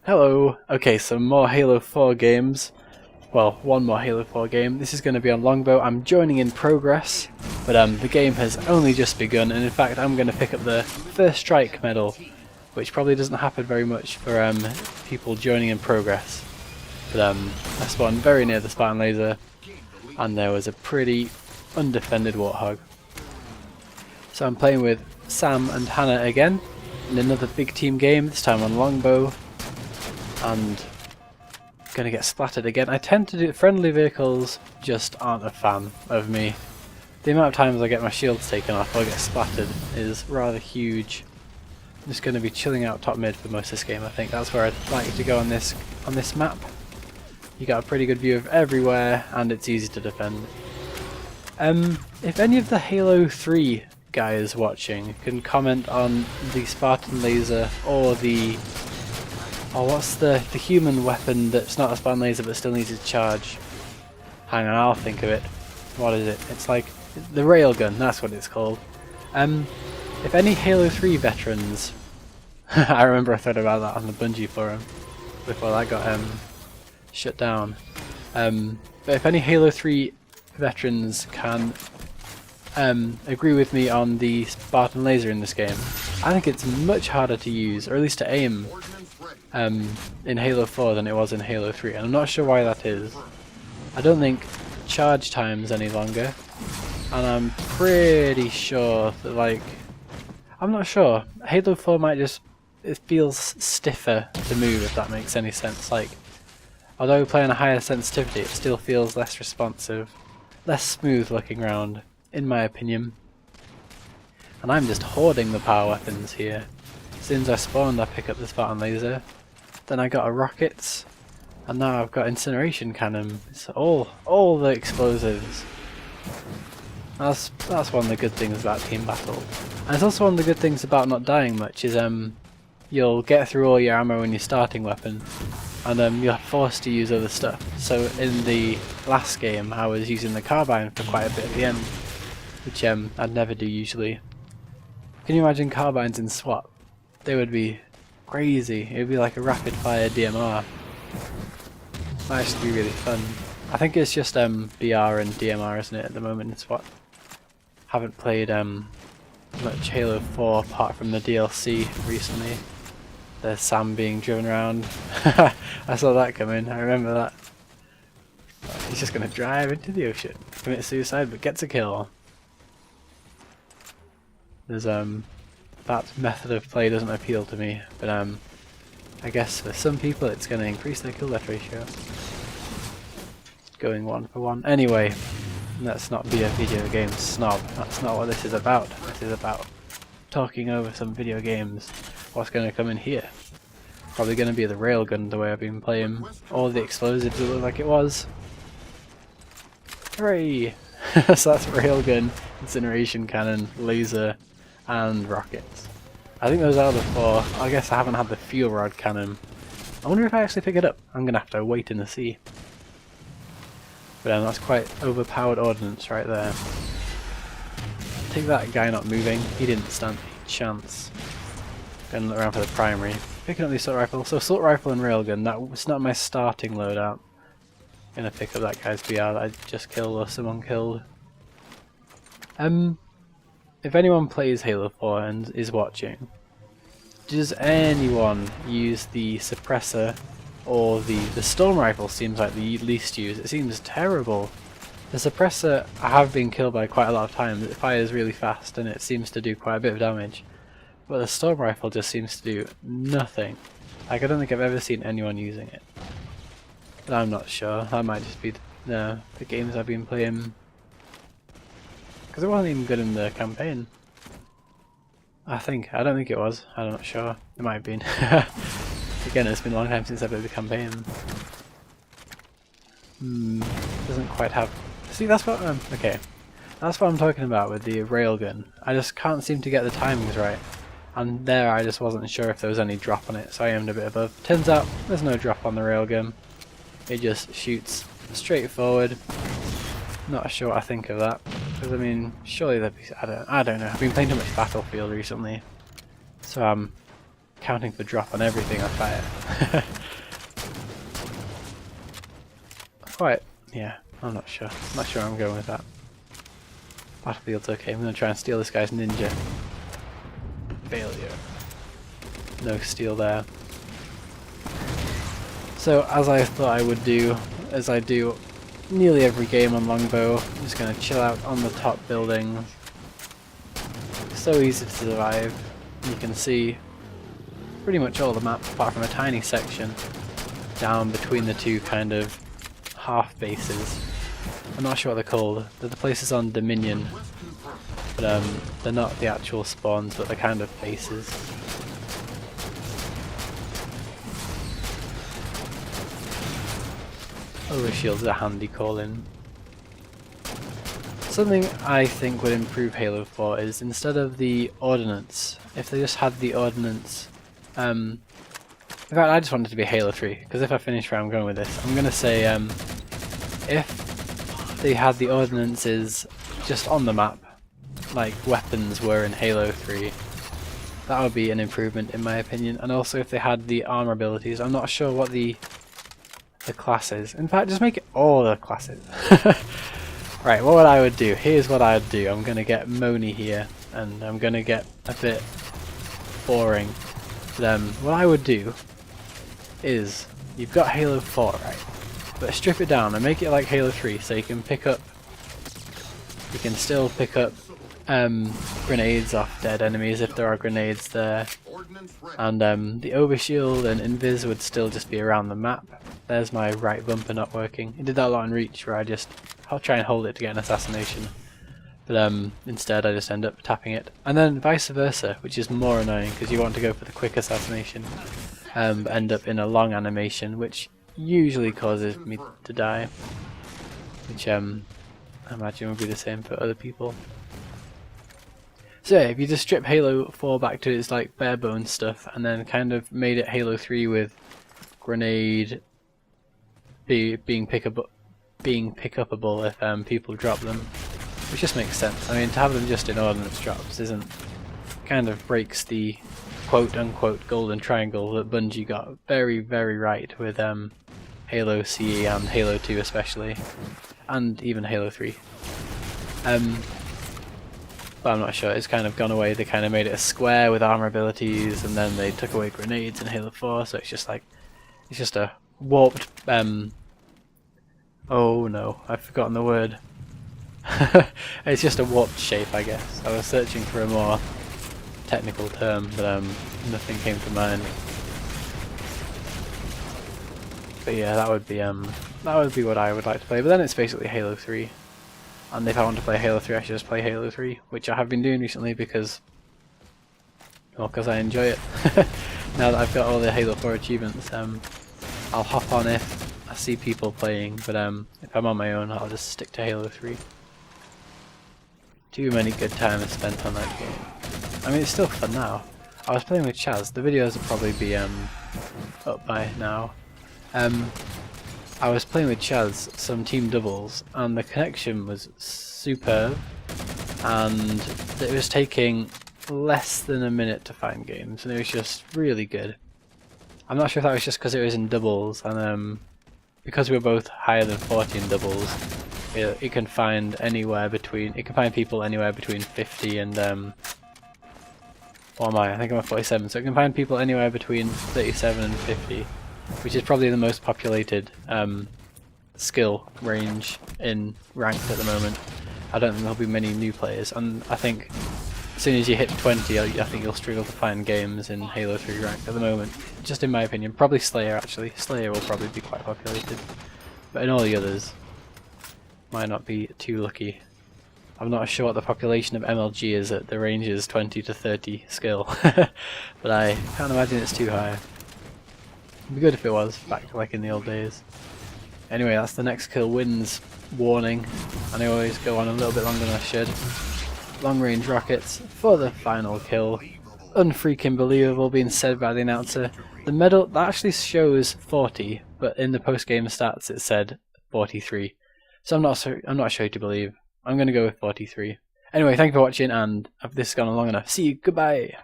Hello! Okay, some more Halo 4 games. Well, one more Halo 4 game. This is going to be on Longbow. I'm joining in progress, but the game has only just begun, and in fact I'm going to pick up the first strike medal, which probably doesn't happen very much for people joining in progress. But I spawned very near the Spartan laser, and there was a pretty undefended warthog. So I'm playing with Sam and Hannah again, in another big team game, this time on Longbow. And gonna get splattered again. I tend to do friendly vehicles just aren't a fan of me. The amount of times I get my shields taken off or get splattered is rather huge. I'm just gonna be chilling out top mid for most of this game. I think that's where I'd like to go on this map. You got a pretty good view of everywhere and it's easy to defend. If any of the Halo 3 guys watching can comment on the Spartan laser or the what's the human weapon that's not a Spartan laser but still needs to charge? Hang on, I'll think of it. What is it? It's like the railgun, that's what it's called. If any Halo 3 veterans, I remember I thought about that on the Bungie forum before that got shut down. But if any Halo 3 veterans can agree with me on the Spartan laser in this game, I think it's much harder to use, or at least to aim, in Halo 4 than it was in Halo 3, and I'm not sure why that is. I don't think charge time's any longer, and I'm pretty sure that, like, I'm not sure. Halo 4 might just, it feels stiffer to move, if that makes any sense. Like, although playing a higher sensitivity, it still feels less responsive, less smooth looking round, in my opinion. And I'm just hoarding the power weapons here. As soon as I spawned, I pick up the Spartan laser. Then I got a rockets, and now I've got incineration cannon. It's all the explosives. That's one of the good things about team battle. And it's also one of the good things about not dying much is you'll get through all your ammo in your starting weapon, and you're forced to use other stuff. So in the last game, I was using the carbine for quite a bit at the end, which I'd never do usually. Can you imagine carbines in SWAT? They would be crazy. It would be like a rapid fire DMR. Might actually be really fun. I think it's just BR and DMR, isn't it, at the moment in SWAT? Haven't played much Halo 4 apart from the DLC recently. There's Sam being driven around. I saw that coming, I remember that. He's just gonna drive into the ocean, commit suicide but gets a kill. There's that method of play doesn't appeal to me, but I guess for some people it's going to increase their kill death ratio. Going 1 for 1. Anyway, let's not be a video game snob. That's not what this is about. This is about talking over some video games. What's going to come in here? Probably going to be the railgun the way I've been playing. All the explosives that look like it was. Hooray! So that's railgun, incineration cannon, laser, and rockets. I think those are the 4. I guess I haven't had the fuel rod cannon. I wonder if I actually pick it up. I'm gonna have to wait in the sea. But that's quite overpowered ordnance right there. Take that guy not moving. He didn't stand a chance. Gonna look around for the primary. Picking up the assault rifle. So assault rifle and railgun. That's not my starting loadout. Gonna pick up that guy's BR that I just killed or someone killed. If anyone plays Halo 4 and is watching, does anyone use the suppressor or the storm rifle? Seems like the least used. It seems terrible. The suppressor I have been killed by quite a lot of times. It fires really fast and it seems to do quite a bit of damage. But the storm rifle just seems to do nothing. Like, I don't think I've ever seen anyone using it. But I'm not sure. That might just be the games I've been playing. Because it wasn't even good in the campaign. I don't think it was. I'm not sure. It might have been. Again, it's been a long time since I played the campaign. Doesn't quite have... See, that's what... okay. That's what I'm talking about with the railgun. I just can't seem to get the timings right. And there I just wasn't sure if there was any drop on it, so I aimed a bit above. Turns out, there's no drop on the railgun. It just shoots straight forward. Not sure what I think of that. Because I mean, surely there'd be, I don't know. I've been playing too much Battlefield recently, so I'm accounting for drop on everything I fire. Quite, yeah, I'm not sure. I'm not sure I'm going with that. Battlefield's okay, I'm going to try and steal this guy's ninja. Failure. No steal there. So, as I thought I would do, as I do nearly every game on Longbow, I'm just going to chill out on the top building. So easy to survive. You can see pretty much all the map apart from a tiny section down between the two kind of half bases. I'm not sure what they're called. They're the places on Dominion, but they're not the actual spawns, but they're kind of bases. Overshield's a handy call-in. Something I think would improve Halo 4 is instead of the ordnance, if they just had the ordnance. In fact, I just want it to be Halo 3, because if I finish where I'm going with this, I'm going to say if they had the ordnances just on the map, like weapons were in Halo 3, that would be an improvement in my opinion. And also if they had the armor abilities, I'm not sure what the classes. In fact, just make it all the classes. Right, what would I would do? Here's what I'd do. I'm going to get moany here, and I'm going to get a bit boring. But what I would do is, you've got Halo 4, right? But strip it down and make it like Halo 3, so you can still pick up grenades off dead enemies if there are grenades there. And the overshield and invis would still just be around the map. There's my right bumper not working. It did that a lot in Reach where I'll try and hold it to get an assassination. But instead I just end up tapping it. And then vice versa, which is more annoying because you want to go for the quick assassination. But end up in a long animation, which usually causes me to die. Which I imagine would be the same for other people. So yeah, if you just strip Halo 4 back to its like bare bones stuff and then kind of made it Halo 3 with grenade being pickupable if people drop them, which just makes sense. I mean, to have them just in ordnance drops kind of breaks the quote-unquote golden triangle that Bungie got very, very right with Halo CE and Halo 2 especially, and even Halo 3. But I'm not sure, it's kind of gone away. They kind of made it a square with armor abilities, and then they took away grenades in Halo 4, so it's just a warped, oh no, I've forgotten the word. It's just a warped shape, I guess. I was searching for a more technical term, but nothing came to mind. But yeah, that would be what I would like to play. But then it's basically Halo 3. And if I want to play Halo 3, I should just play Halo 3, which I have been doing recently because I enjoy it. Now that I've got all the Halo 4 achievements, I'll hop on if I see people playing, but if I'm on my own, I'll just stick to Halo 3. Too many good times spent on that game. I mean, it's still fun now. I was playing with Chaz. The videos will probably be up by now. I was playing with Chaz some team doubles, and the connection was superb, and it was taking less than a minute to find games, and it was just really good. I'm not sure if that was just because it was in doubles, and because we were both higher than 40 in doubles, it can find people anywhere between 50 and what am I? I think I'm at 47, so it can find people anywhere between 37 and 50. Which is probably the most populated skill range in ranked at the moment. I don't think there'll be many new players, and I think as soon as you hit 20, I think you'll struggle to find games in Halo 3 ranked at the moment. Just in my opinion. Probably Slayer actually. Slayer will probably be quite populated. But in all the others, might not be too lucky. I'm not sure what the population of MLG is at the ranges 20 to 30 skill. But I can't imagine it's too high. It'd be good if it was, back like in the old days. Anyway, that's the next kill wins warning, and I always go on a little bit longer than I should. Long range rockets for the final kill. Unfreaking believable being said by the announcer. The medal, that actually shows 40, but in the post-game stats it said 43. So I'm not sure to believe. I'm going to go with 43. Anyway, thank you for watching, and this has gone on long enough. See you, goodbye!